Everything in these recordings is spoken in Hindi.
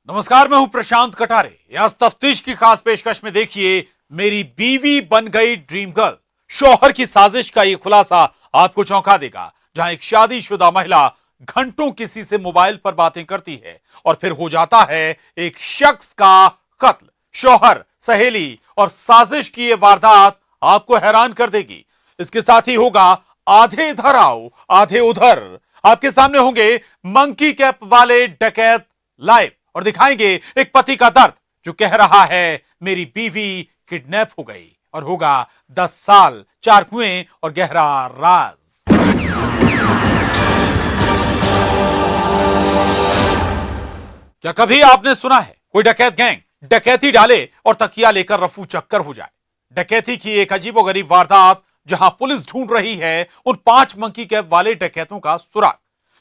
नमस्कार, मैं हूं प्रशांत कटारे। आज तफ्तीश की खास पेशकश में देखिए, मेरी बीवी बन गई ड्रीम गर्ल। शौहर की साजिश का यह खुलासा आपको चौंका देगा, जहां एक शादीशुदा महिला घंटों किसी से मोबाइल पर बातें करती है और फिर हो जाता है एक शख्स का कत्ल। शौहर, सहेली और साजिश की यह वारदात आपको हैरान कर देगी। इसके साथ ही होगा आधे इधर आओ आधे उधर। आपके सामने होंगे मंकी कैप वाले डकैत लाइव और दिखाएंगे एक पति का दर्द जो कह रहा है मेरी बीवी किडनैप हो गई, और होगा 10 साल, 4 कुएं और गहरा राज। क्या कभी आपने सुना है कोई डकैत गैंग डकैती डाले और तकिया लेकर रफू चक्कर हो जाए? डकैती की एक अजीबोगरीब वारदात जहां पुलिस ढूंढ रही है उन 5 मंकी कैप वाले डकैतों का सुराग,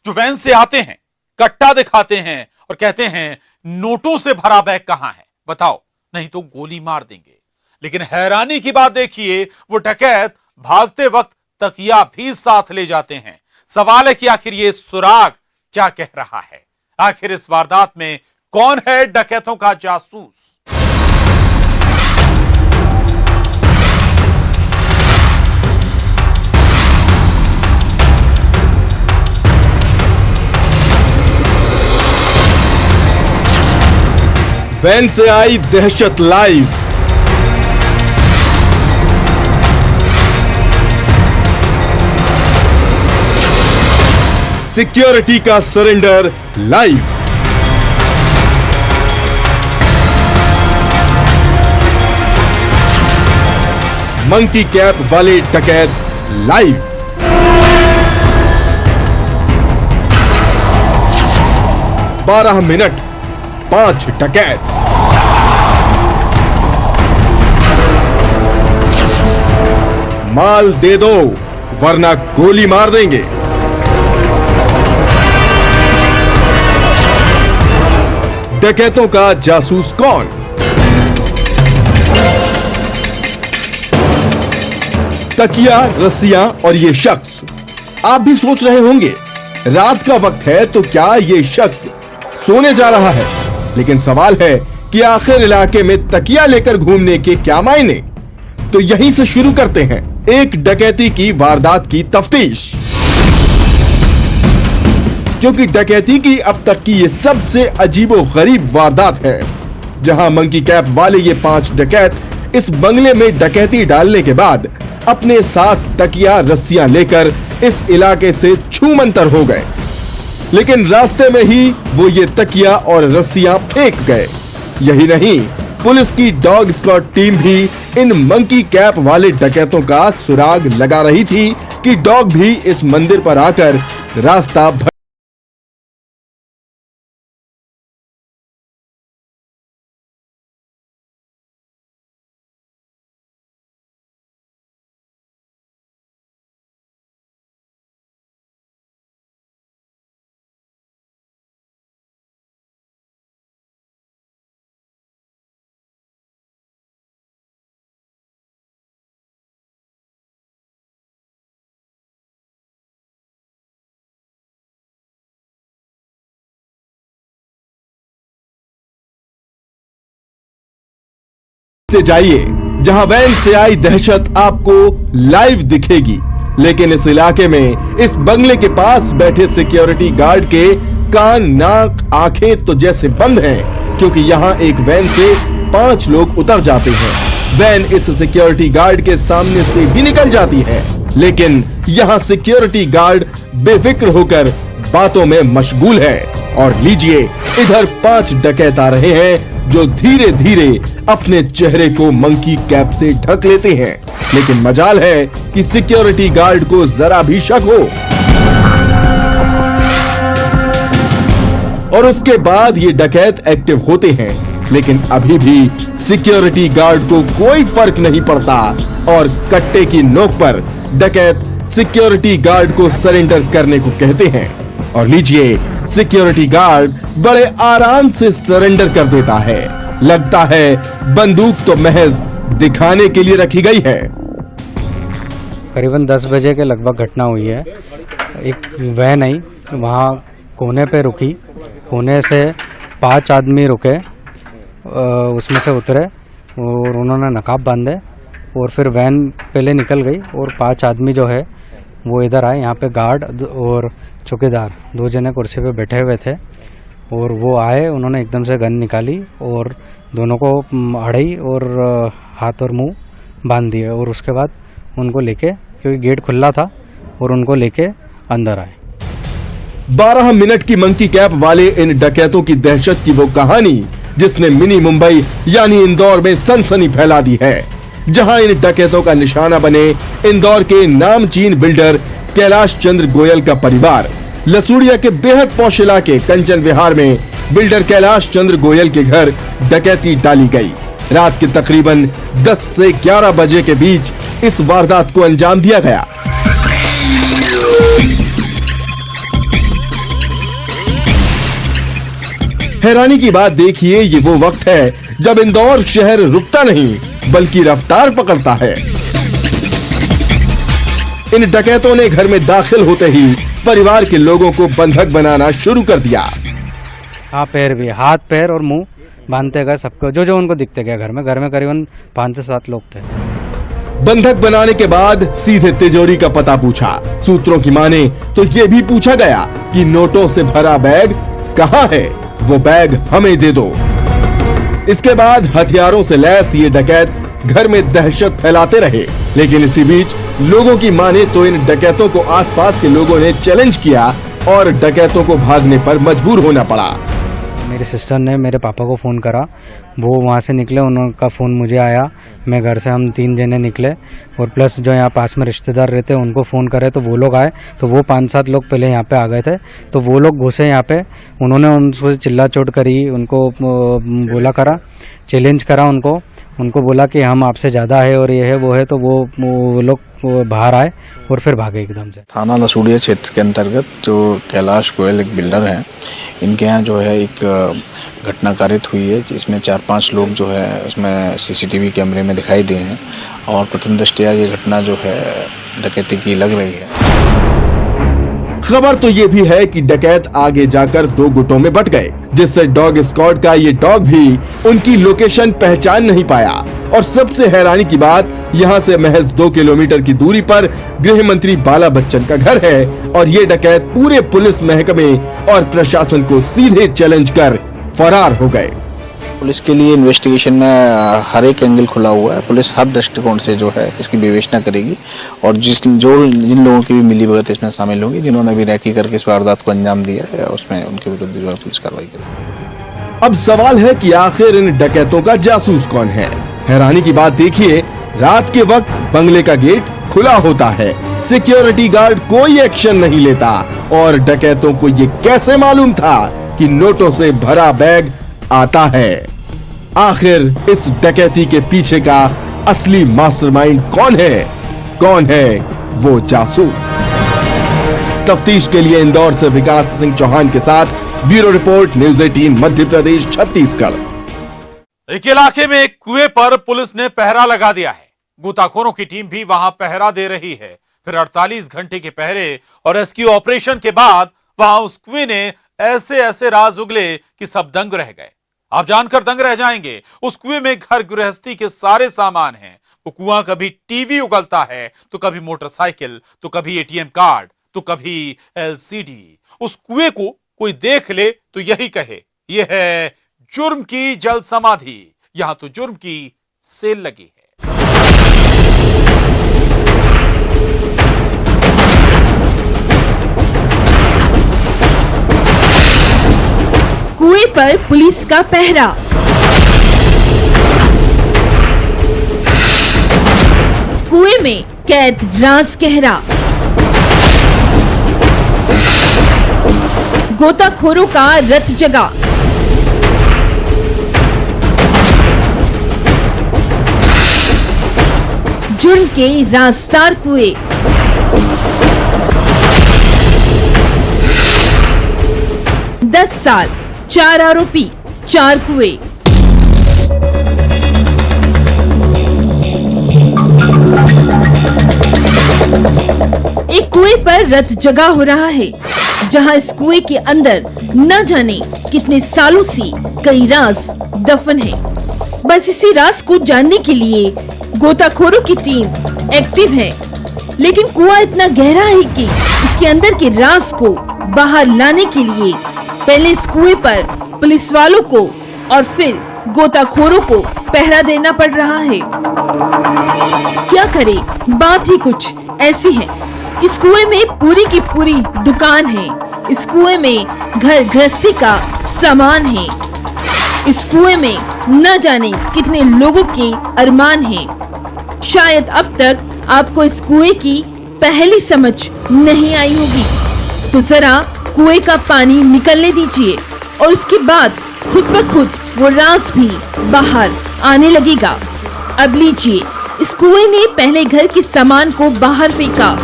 जो वैन से आते हैं, कट्टा दिखाते हैं और कहते हैं नोटों से भरा बैग कहां है, बताओ नहीं तो गोली मार देंगे। लेकिन हैरानी की बात देखिए, वो डकैत भागते वक्त तकिया भी साथ ले जाते हैं। सवाल है कि आखिर ये सुराग क्या कह रहा है? आखिर इस वारदात में कौन है डकैतों का जासूस? वैन से आई दहशत लाइव। सिक्योरिटी का सरेंडर लाइव। मंकी कैप वाले डकैत लाइव। बारह मिनट 5 डकैत। माल दे दो वरना गोली मार देंगे। डकैतों का जासूस कौन? तकिया, रस्सियां और ये शख्स। आप भी सोच रहे होंगे रात का वक्त है तो क्या ये शख्स सोने जा रहा है? लेकिन सवाल है कि आखिर इलाके में तकिया लेकर घूमने के क्या मायने? तो यहीं से शुरू करते हैं एक डकैती की वारदात की तफ्तीश, क्योंकि डकैती की अब तक की ये सबसे अजीबोगरीब वारदात है, जहां मंकी कैप वाले ये 5 डकैत इस बंगले में डकैती डालने के बाद अपने साथ तकिया, रस्सियां लेकर इस इलाके से छूमंतर हो गए। लेकिन रास्ते में ही वो ये तकिया और रस्सियां फेंक गए। यही नहीं, पुलिस की डॉग स्क्वाड टीम भी इन मंकी कैप वाले डकैतों का सुराग लगा रही थी कि डॉग भी इस मंदिर पर आकर रास्ता जाइए जहां वैन से आई दहशत आपको लाइव दिखेगी। लेकिन इस इलाके में, इस बंगले के पास बैठे सिक्योरिटी गार्ड के कान, नाक, आंखें तो जैसे बंद हैं, क्योंकि यहां एक वैन से 5 लोग उतर जाते हैं। वैन इस सिक्योरिटी गार्ड के सामने से भी निकल जाती है, लेकिन यहां सिक्योरिटी गार्ड बेफिक्र होकर बातों में मशगूल है। और लीजिए, इधर 5 डकैत आ रहे हैं जो धीरे धीरे अपने चेहरे को मंकी कैप से ढक लेते हैं। लेकिन मजाल है कि सिक्योरिटी गार्ड को जरा भी शक हो, और उसके बाद ये डकैत एक्टिव होते हैं। लेकिन अभी भी सिक्योरिटी गार्ड को कोई फर्क नहीं पड़ता और कट्टे की नोक पर डकैत सिक्योरिटी गार्ड को सरेंडर करने को कहते हैं। और लीजिए, सिक्योरिटी गार्ड बड़े आराम से सरेंडर कर देता है। लगता है बंदूक तो महज दिखाने के लिए रखी गई है। करीबन 10 बजे के लगभग घटना हुई है। एक वैन आई, वहाँ कोने पे रुकी, कोने से 5 आदमी रुके, उसमें से उतरे और उन्होंने नकाब बांधे और फिर वैन पहले निकल गई और 5 आदमी जो है वो इधर आए। यहाँ पे गार्ड और चौकीदार 2 जने कुर्सी पे बैठे हुए थे और वो आए, उन्होंने एकदम से गन निकाली और दोनों को अड़ई और हाथ और मुंह बांध दिए और उसके बाद उनको लेके, क्योंकि गेट खुला था, और उनको लेके अंदर आए। 12 मिनट की मंकी कैप वाले इन डकैतों की दहशत की वो कहानी जिसने मिनी मुंबई यानी इंदौर में सनसनी फैला दी है, जहां इन डकैतों का निशाना बने इंदौर के नामचीन बिल्डर कैलाश चंद्र गोयल का परिवार। लसूड़िया के बेहद पौष इलाके कंचन विहार में बिल्डर कैलाश चंद्र गोयल के घर डकैती डाली गई। रात के तकरीबन 10 से 11 बजे के बीच इस वारदात को अंजाम दिया गया। हैरानी की बात देखिए, ये वो वक्त है जब इंदौर शहर रुकता नहीं बल्कि रफ्तार पकड़ता है। इन डकैतों ने घर में दाखिल होते ही परिवार के लोगों को बंधक बनाना शुरू कर दिया। हाँ, पैर भी, हाथ पैर और मुंह बांधते गए सबको, जो उनको दिखते गए। घर में करीबन 5 से 7 लोग थे। बंधक बनाने के बाद सीधे तिजोरी का पता पूछा। सूत्रों की माने तो ये भी पूछा गया कि नोटों से भरा बैग कहाँ है, वो बैग हमें दे दो। इसके बाद हथियारों से लैस ये डकैत घर में दहशत फैलाते रहे, लेकिन इसी बीच लोगों की माने तो इन डकैतों को आसपास के लोगों ने चैलेंज किया और डकैतों को भागने पर मजबूर होना पड़ा। मेरी सिस्टर ने मेरे पापा को फ़ोन करा, वो वहाँ से निकले, उनका फ़ोन मुझे आया, मैं घर से हम 3 जने निकले और प्लस जो यहाँ पास में रिश्तेदार रहते उनको फ़ोन करे तो वो लोग आए। तो वो 5-7 लोग पहले यहाँ पे आ गए थे, तो वो लोग घुसे यहाँ पे, उन्होंने उनको चिल्ला चोट करी, उनको बोला करा, चैलेंज करा उनको बोला कि हम आपसे ज़्यादा है और ये है वो है, तो वो लोग बाहर आए और फिर भागे एकदम से। थाना लसूड़िया क्षेत्र के अंतर्गत जो कैलाश गोयल एक बिल्डर हैं, इनके यहाँ जो है एक घटना कारित हुई है जिसमें 4-5 लोग जो है उसमें सीसीटीवी कैमरे में दिखाई दिए हैं और प्रथम दृष्टया ये घटना जो है डकैती की लग रही है। खबर तो ये भी है कि डकैत आगे जाकर 2 गुटों में बट गए, जिससे डॉग स्क्वाड का ये डॉग भी उनकी लोकेशन पहचान नहीं पाया। और सबसे हैरानी की बात, यहाँ से महज 2 किलोमीटर की दूरी पर गृह मंत्री बाला बच्चन का घर है और ये डकैत पूरे पुलिस महकमे और प्रशासन को सीधे चैलेंज कर फरार हो गए। पुलिस के लिए इन्वेस्टिगेशन में हर एक एंगल खुला हुआ है। पुलिस हर दृष्टिकोण से जो है इसकी विवेचना करेगी और जिन लोगों की भी मिलीभगत इसमें शामिल होगी, जिन्होंने भी रैकी करके इस वारदात को अंजाम दिया है, उसमें उनके विरुद्ध जो है पुलिस कार्रवाई करेगी। अब सवाल है कि आखिर इन डकैतों का जासूस कौन है। हैरानी की बात देखिए, रात के वक्त बंगले का गेट खुला होता है, सिक्योरिटी गार्ड कोई एक्शन नहीं लेता और डकैतों को ये कैसे मालूम था कि नोटों से भरा बैग आता है। आखिर इस डकैती के पीछे का असली मास्टरमाइंड कौन है वो जासूस। तफ्तीश के लिए इंदौर से विकास सिंह चौहान के साथ bureau report, news 18 Madhya Pradesh Chhattisgarh. एक इलाके में एक कुएं पर पुलिस ने पहरा लगा दिया है। गोताखोरों की टीम भी वहां पहरा दे रही है। फिर 48 घंटे के पहरे और रेस्क्यू ऑपरेशन के बाद वहां उस कुएं ने ऐसे राज उगले कि सब दंग रह गए। आप जानकर दंग रह जाएंगे। उस कुएं में घर गृहस्थी के सारे सामान हैं। वो कुआं कभी टीवी उगलता है, तो कभी मोटरसाइकिल, तो कभी एटीएम कार्ड, तो कभी एलसीडी। उस कुएं को कोई देख ले तो यही कहे, यह है जुर्म की जल समाधि। यहां तो जुर्म की सेल लगी है। कुएं पर पुलिस का पहरा। कुएं में कैद राज गहरा। गोताखोरों का रत जगा। जुर्म के राजदार कुएं। दस साल, 4 आरोपी, 4 कुएं। एक कुएं पर रत जगा हो रहा है। जहां इस कुएं के अंदर न जाने कितने सालों से कई राज दफन है। बस इसी राज को जानने के लिए गोताखोरों की टीम एक्टिव है, लेकिन कुआं इतना गहरा है कि इसके अंदर के राज को बाहर लाने के लिए पहले इस कुएं पर पुलिस वालों को और फिर गोताखोरों को पहरा देना पड़ रहा है। क्या करे, बात ही कुछ ऐसी है। इस कुएं में पूरी की पूरी दुकान है। इस कुएं में घर गृहस्थी का सामान है। इस कुएं में न जाने कितने लोगों के अरमान हैं। शायद अब तक आपको इस कुएं की पहली समझ नहीं आई होगी, तो जरा कुएं का पानी निकलने दीजिए और उसके बाद खुद ब खुद वो राज भी बाहर आने लगेगा। अब लीजिए, इस कुएं ने पहले घर के सामान को बाहर फेंका।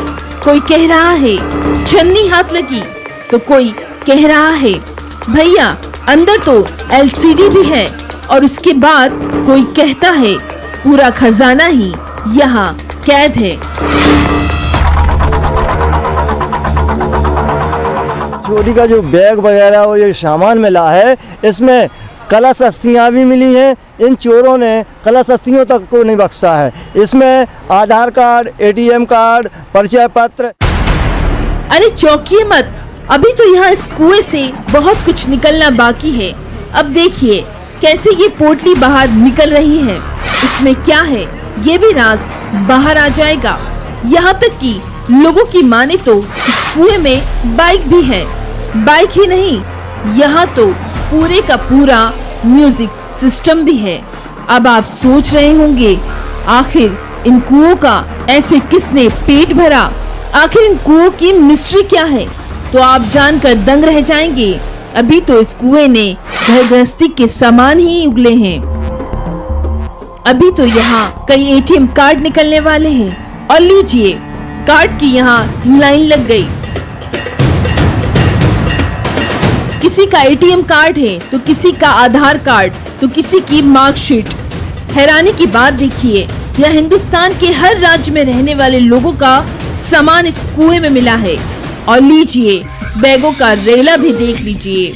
कोई कह रहा है छन्नी हाथ लगी, तो कोई कह रहा है भैया अंदर तो एलसीडी भी है, और उसके बाद कोई कहता है पूरा खजाना ही यहाँ कैद है। चोरी का जो बैग वगैरह और ये सामान मिला है, इसमें कलश अस्थियाँ भी मिली हैं। इन चोरों ने कलश अस्थियों तक को नहीं बख्शा है। इसमें आधार कार्ड, एटीएम कार्ड, परिचय पत्र। अरे चौंकिए मत, अभी तो यहाँ इस कुएं से बहुत कुछ निकलना बाकी है। अब देखिए कैसे ये पोटली बाहर निकल रही है। इसमें क्या है ये भी राज बाहर आ जाएगा। यहाँ तक कि लोगों की माने तो इस कुएं में बाइक भी है। बाइक ही नहीं, यहाँ तो पूरे का पूरा म्यूजिक सिस्टम भी है। अब आप सोच रहे होंगे आखिर इन कुओं का ऐसे किसने पेट भरा, आखिर इन कुओं की मिस्ट्री क्या है, तो आप जानकर दंग रह जाएंगे। अभी तो इस कुएं ने घर गृहस्थी के सामान ही उगले हैं। अभी तो यहाँ कई एटीएम कार्ड निकलने वाले हैं, और लीजिए कार्ड की यहाँ लाइन लग गई। किसी का एटीएम कार्ड है तो किसी का आधार कार्ड, तो किसी की मार्कशीट। हैरानी की बात देखिए, यह हिंदुस्तान के हर राज्य में रहने वाले लोगों का सामान इस कुएं में मिला है। और लीजिए बैगों का रेला भी देख लीजिए।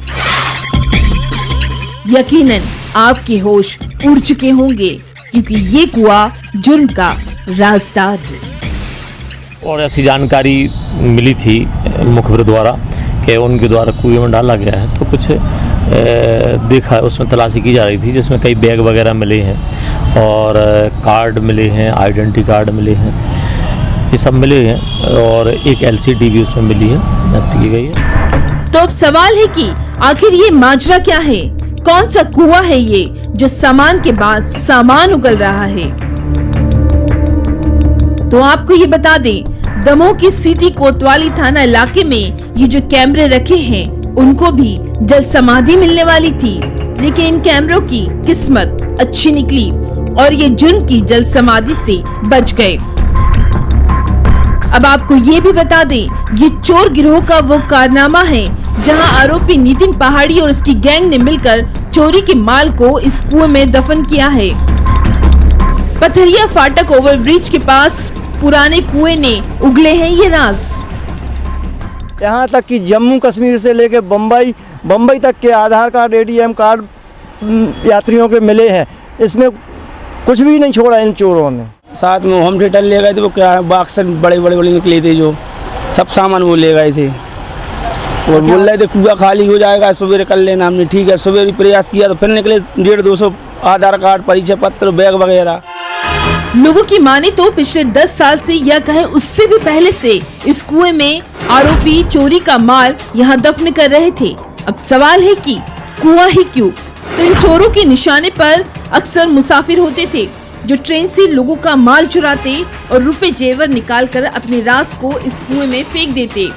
यकीनन आपके होश उड़ चुके होंगे, क्योंकि ये कुआं जुर्म का राजदार है। और ऐसी जानकारी मिली थी मुखबिर द्वारा कि उनके द्वारा कुएं में डाला गया है, तो कुछ देखा, उसमें तलाशी की जा रही थी, जिसमें कई बैग वगैरह मिले हैं और कार्ड मिले हैं, आइडेंटिटी कार्ड मिले हैं, ये सब मिले हैं, और एक एलसीडी भी उसमें मिली है, जब्त की गई है। तो अब सवाल है कि आखिर ये माजरा क्या है? कौन सा कुआं है ये जो सामान के बाद सामान उगल रहा है? तो आपको ये बता दें, दमोह की सिटी कोतवाली थाना इलाके में ये जो कैमरे रखे हैं, उनको भी जल समाधि मिलने वाली थी, लेकिन इन कैमरों की किस्मत अच्छी निकली और ये जुर्म की जल समाधि से बच गए। अब आपको ये भी बता दें, ये चोर गिरोह का वो कारनामा है जहां आरोपी नितिन पहाड़ी और उसकी गैंग ने मिलकर चोरी के माल को इस कुएं में दफन किया है। पथरिया फाटक ओवरब्रिज के पास पुराने कुएं ने उगले हैं ये राज। यहाँ तक कि जम्मू कश्मीर से लेकर बम्बई तक के आधार कार्ड, एटीएम कार्ड यात्रियों के मिले हैं। इसमें कुछ भी नहीं छोड़ा इन चोरों ने। साथ में होम थिएटर ले गए थे, वो क्या बॉक्स बड़े निकले थे, जो सब सामान वो ले गए थे और बोल रहे थे कुआं खाली हो जाएगा, सवेरे कर लेना। हमने ठीक है, सवेरे प्रयास किया तो फिर निकले 150-200 आधार कार्ड, परिचय पत्र, बैग वगैरह। लोगों की माने तो पिछले 10 साल से या कहें उससे भी पहले से इस कुएं में आरोपी चोरी का माल यहाँ दफन कर रहे थे। अब सवाल है कि कुआं ही क्यों? तो इन चोरों के निशाने पर अक्सर मुसाफिर होते थे जो ट्रेन से लोगों का माल चुराते और रुपए जेवर निकालकर अपने राज को इस कुएं में फेंक देते।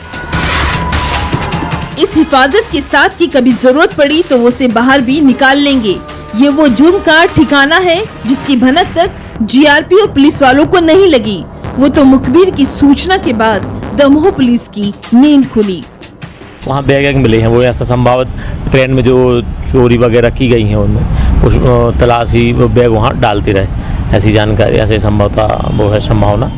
इस हिफाजत के साथ कि कभी जरूरत पड़ी तो वो उसे बाहर भी निकाल लेंगे। ये वो जुर्म का ठिकाना है जिसकी भनक तक जीआरपी और पुलिस वालों को नहीं लगी। वो तो मुखबिर की सूचना के बाद दमोह पुलिस की नींद खुली। वहाँ बैग मिले हैं, वो ऐसा संभावित ट्रेन में जो चोरी वगैरह की गई हैं उनमें कुछ तलाशी बैग वहाँ डालते रहे, ऐसी जानकारी, ऐसे संभवतः वो है संभावना।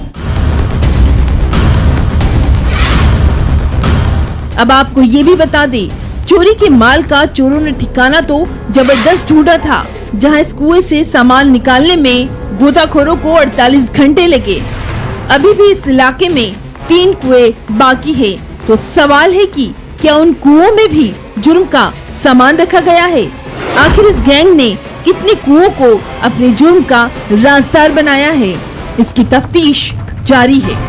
अब आपको ये भी बता दे, चोरी के माल का चोरों ने ठिकाना तो जबरदस्त ढूंढा था, जहां इस कुएं से सामान निकालने में गोताखोरों को 48 घंटे लगे। अभी भी इस इलाके में 3 कुएं बाकी है, तो सवाल है कि क्या उन कुओं में भी जुर्म का सामान रखा गया है? आखिर इस गैंग ने कितने कुओं को अपने जुर्म का राज़दार बनाया है, इसकी तफ्तीश जारी है।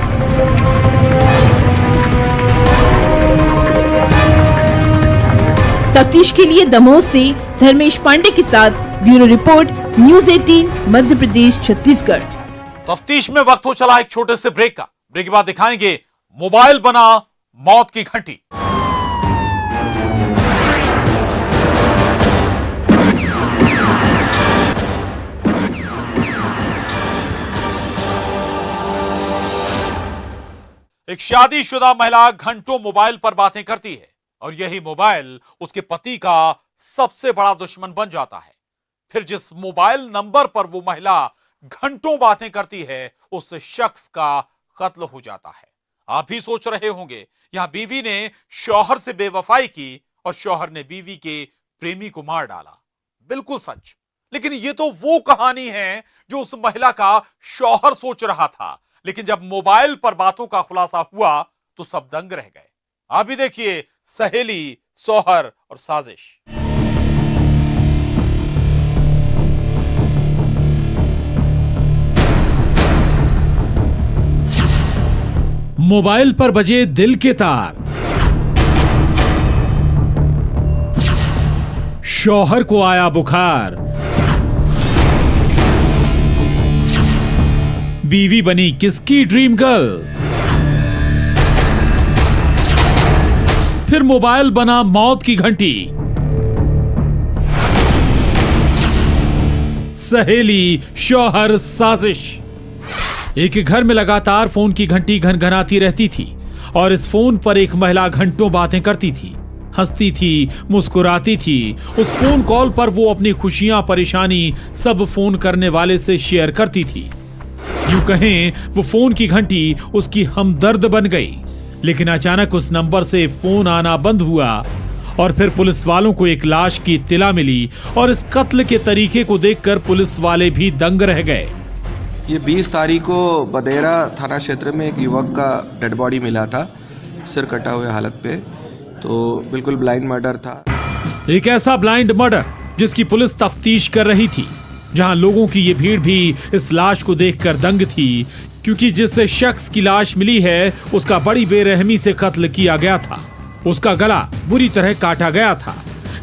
तफ्तीश के लिए दमोह से धर्मेश पांडे के साथ bureau report, news 18 Madhya Pradesh Chhattisgarh. तफ्तीश में वक्त हो चला एक छोटे से ब्रेक का। ब्रेक के बाद दिखाएंगे मोबाइल बना मौत की घंटी। एक शादीशुदा महिला घंटों मोबाइल पर बातें करती है और यही मोबाइल उसके पति का सबसे बड़ा दुश्मन बन जाता है। फिर जिस मोबाइल नंबर पर वो महिला घंटों बातें करती है, उस शख्स का कत्ल हो जाता है। आप भी सोच रहे होंगे, यहां बीवी ने शौहर से बेवफाई की और शौहर ने बीवी के प्रेमी को मार डाला। बिल्कुल सच, लेकिन ये तो वो कहानी है जो उस महिला का शौहर सोच रहा था। लेकिन जब मोबाइल पर बातों का खुलासा हुआ तो सब दंग रह गए। आप भी देखिए सहेली, शौहर और साजिश। मोबाइल पर बजे दिल के तार, शौहर को आया बुखार, बीवी बनी किसकी ड्रीम गर्ल, फिर मोबाइल बना मौत की घंटी। सहेली, शौहर, साजिश। एक घर में लगातार फोन की घंटी घनघनाती रहती थी और इस फोन पर एक महिला घंटों बातें करती थी, हंसती थी, मुस्कुराती थी। उस फोन कॉल पर वो अपनी खुशियां, परेशानी सब फोन करने वाले से शेयर करती थी। यूं कहें वो फोन की घंटी उसकी हमदर्द बन गई। लेकिन अचानक उस नंबर से फोन आना बंद हुआ और फिर पुलिस वालों को एक लाश की इत्तला मिली और इस कत्ल के तरीके को देखकर पुलिस वाले भी दंग रह गए। ये 20 तारीख को बदेरा थाना क्षेत्र में एक युवक का डेड बॉडी मिला था, सिर कटा हुए हालत पे, तो बिल्कुल ब्लाइंड मर्डर था। एक ऐसा ब्लाइंड मर्डर जिसकी पुलिस तफ्तीश कर रही थी, जहां लोगों की ये भीड़ भी इस लाश को देखकर दंग थी, क्योंकि जिस शख्स की लाश मिली है उसका बड़ी बेरहमी से कत्ल किया गया था। उसका गला बुरी तरह काटा गया था।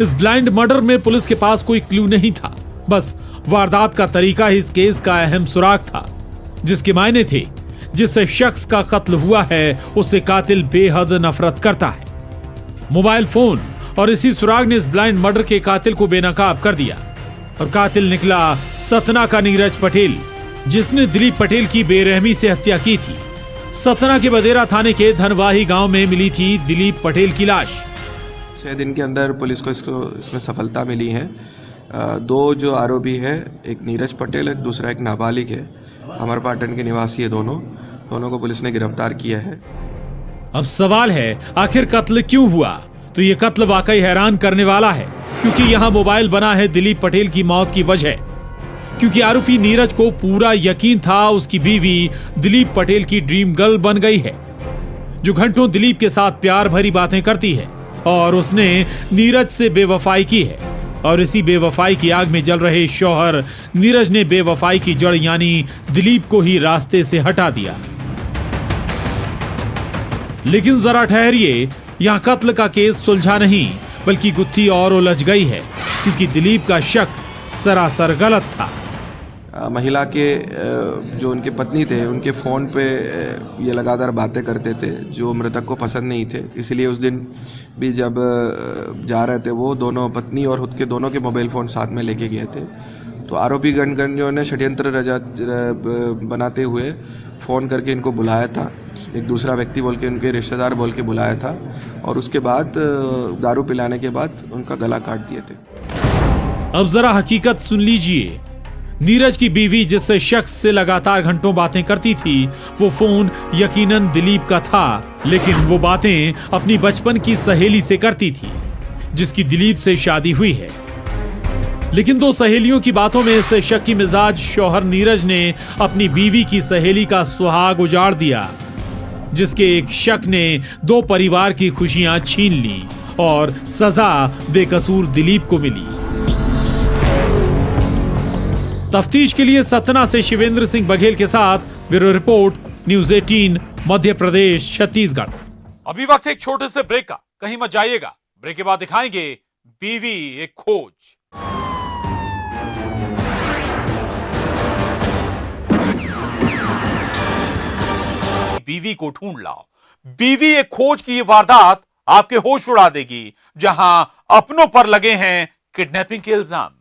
इस ब्लाइंड मर्डर में पुलिस के पास कोई क्लू नहीं था, बस वारदात का तरीका ही इस केस का अहम सुराग था, जिसके मायने थे जिस शख्स का कत्ल हुआ है उससे कातिल बेहद नफरत करता है। मोबाइल फोन और इसी सुराग ने इस ब्लाइंड मर्डर के कातिल को बेनकाब कर दिया और कातिल निकला सतना का नीरज पटेल, जिसने दिलीप पटेल की बेरहमी से हत्या की थी। सतना के बदेरा थाने के धनवाही गांव में मिली थी दिलीप पटेल की लाश। 6 दिन के अंदर पुलिस को इसमें सफलता मिली है। 2 जो आरोपी है, एक नीरज पटेल है, दूसरा एक नाबालिग है, अमरपाटन के निवासी है। दोनों को पुलिस ने गिरफ्तार किया है। अब सवाल है आखिर कत्ल क्यों हुआ? तो ये कत्ल वाकई हैरान करने वाला है, क्योंकि यहाँ मोबाइल बना है दिलीप पटेल की मौत की वजह। क्योंकि आरोपी नीरज को पूरा यकीन था उसकी बीवी दिलीप पटेल की ड्रीम गर्ल बन गई है, जो घंटों दिलीप के साथ प्यार भरी बातें करती है और उसने नीरज से बेवफाई की है। और इसी बेवफाई की आग में जल रहे शौहर नीरज ने बेवफाई की जड़ यानी दिलीप को ही रास्ते से हटा दिया। लेकिन जरा ठहरिए, यहाँ कत्ल का केस सुलझा नहीं बल्कि गुत्थी और उलझ गई है, क्योंकि दिलीप का शक सरासर गलत था। महिला के जो उनके पत्नी थे, उनके फ़ोन पे ये लगातार बातें करते थे जो मृतक को पसंद नहीं थे। इसलिए उस दिन भी जब जा रहे थे वो दोनों, पत्नी और खुद के दोनों के मोबाइल फ़ोन साथ में लेके गए थे। तो आरोपी गणगणियों ने षड्यंत्र बनाते हुए फ़ोन करके इनको बुलाया था, एक दूसरा व्यक्ति बोल के, उनके रिश्तेदार बोल के बुलाया था, और उसके बाद दारू पिलाने के बाद उनका गला काट दिए थे। अब जरा हकीकत सुन लीजिए। नीरज की बीवी जिससे शख्स से लगातार घंटों बातें करती थी, वो फोन यकीनन दिलीप का था, लेकिन वो बातें अपनी बचपन की सहेली से करती थी जिसकी दिलीप से शादी हुई है। लेकिन दो सहेलियों की बातों में से शक की मिजाज शौहर नीरज ने अपनी बीवी की सहेली का सुहाग उजाड़ दिया, जिसके एक शक ने दो परिवार की खुशियां छीन ली और सजा बेकसूर दिलीप को मिली। तफ्तीश के लिए सतना से शिवेंद्र सिंह बघेल के साथ bureau report, news 18 Madhya Pradesh Chhattisgarh. अभी वक्त एक छोटे से ब्रेक का, कहीं मत जाइएगा। ब्रेक के बाद दिखाएंगे बीवी एक खोज। बीवी को ढूंढ लाओ। बीवी एक खोज की ये वारदात आपके होश उड़ा देगी, जहां अपनों पर लगे हैं किडनैपिंग के इल्जाम।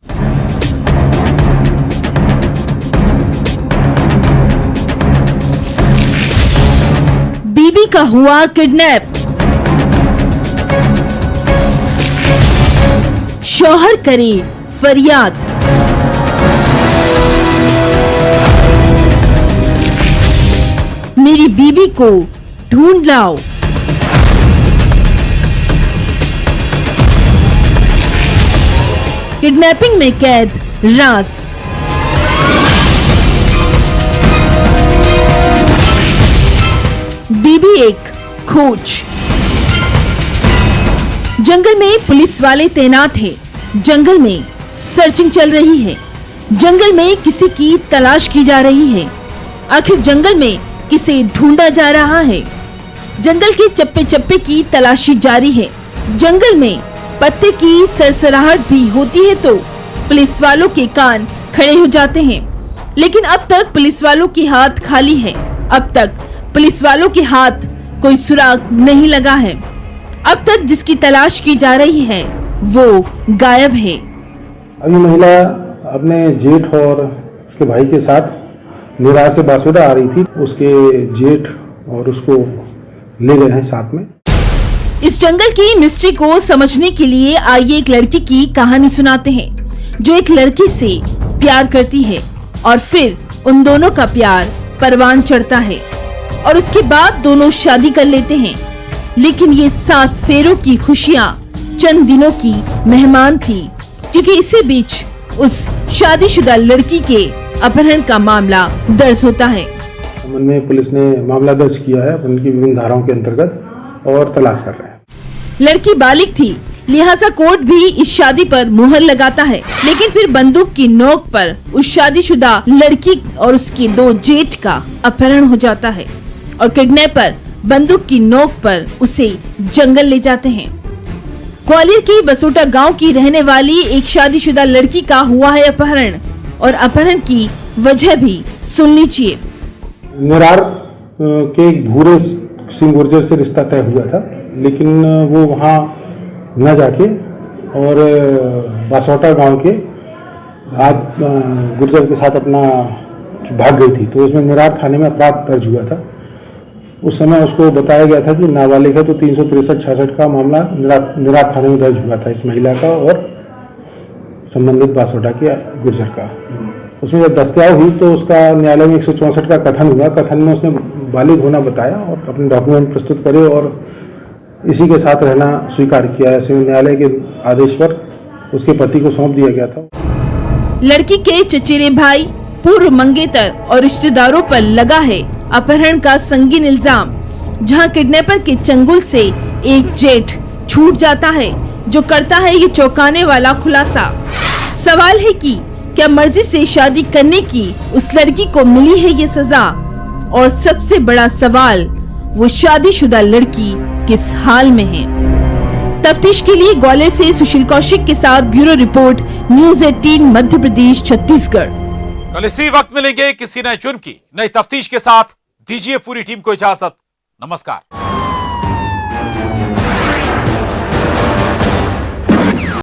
बीवी का हुआ किडनैप, शौहर करे फरियाद। मेरी बीवी को ढूंढ लाओ। किडनैपिंग में कैद रास। बीबी एक खोज। जंगल में पुलिस वाले तैनात हैं। जंगल में सर्चिंग चल रही है। जंगल में किसी की तलाश की जा रही है। आखिर जंगल में किसे ढूंढा जा रहा है? जंगल के चप्पे चप्पे की तलाशी जारी है। जंगल में पत्ते की सरसराहट भी होती है तो पुलिस वालों के कान खड़े हो जाते हैं। लेकिन अब तक पुलिस वालों के हाथ खाली है। अब तक पुलिस वालों के हाथ कोई सुराग नहीं लगा है। अब तक जिसकी तलाश की जा रही है वो गायब है। अभी महिला अपने जेठ और उसके भाई के साथ निरार से बासुदा आ रही थी। उसके जेठ और उसको ले गए हैं साथ में। इस जंगल की मिस्ट्री को समझने के लिए आइए एक लड़की की कहानी सुनाते हैं, जो एक लड़के से प्यार करती है और फिर उन दोनों का प्यार परवान चढ़ता है और उसके बाद दोनों शादी कर लेते हैं। लेकिन ये 7 फेरों की खुशियाँ चंद दिनों की मेहमान थी, क्योंकि इसी बीच उस शादीशुदा लड़की के अपहरण का मामला दर्ज होता है। संबंध में पुलिस ने मामला दर्ज किया है उनकी विभिन्न धाराओं के अंतर्गत और तलाश कर रहे हैं। लड़की बालिग थी, लिहाजा कोर्ट भी इस शादी पर मुहर लगाता है। लेकिन फिर बंदूक की नोक पर उस शादीशुदा लड़की और उसके 2 जेठ का अपहरण हो जाता है और किडनैपर बंदूक की नोक पर उसे जंगल ले जाते हैं। ग्वालियर के बसोटा गांव की रहने वाली एक शादीशुदा लड़की का हुआ है अपहरण, और अपहरण की वजह भी सुन लीजिए। निरार के एक भूरे सिंह गुर्जर से रिश्ता तय हुआ था, लेकिन वो वहाँ न जाके और बासोटा गांव के गुर्जर के साथ अपना भाग गई थी। तो इसमें निरार थाने में अपराध दर्ज हुआ था। उस समय उसको बताया गया था कि नाबालिग है, तो 363-66 का मामला निरार थाने में दर्ज हुआ था इस महिला का और संबंधित बासोटा के गुर्जर का। उसमें जब दस्तयाब हुई तो उसका न्यायालय में 164 का कथन हुआ। कथन में उसने बालिग होना बताया और अपने डॉक्यूमेंट प्रस्तुत करे और इसी के साथ रहना स्वीकार किया। ऐसे न्यायालय के आदेश पर उसके पति को सौंप दिया गया था। लड़की के चचेरे भाई, पूर्व मंगेतर और रिश्तेदारों पर लगा है अपहरण का संगीन इल्जाम, जहां किडनैपर के चंगुल से एक जेठ छूट जाता है, जो करता है ये चौंकाने वाला खुलासा। सवाल है कि क्या मर्जी से शादी करने की उस लड़की को मिली है ये सजा? और सबसे बड़ा सवाल, वो शादीशुदा लड़की किस हाल में है? तफ्तीश के लिए ग्वालियर से सुशील कौशिक के साथ bureau report, news 18 Madhya Pradesh Chhattisgarh. कल इसी वक्त मिलेंगे किसी नए जुर्म की नई तफ्तीश के साथ। दीजिए पूरी टीम को इजाजत। नमस्कार।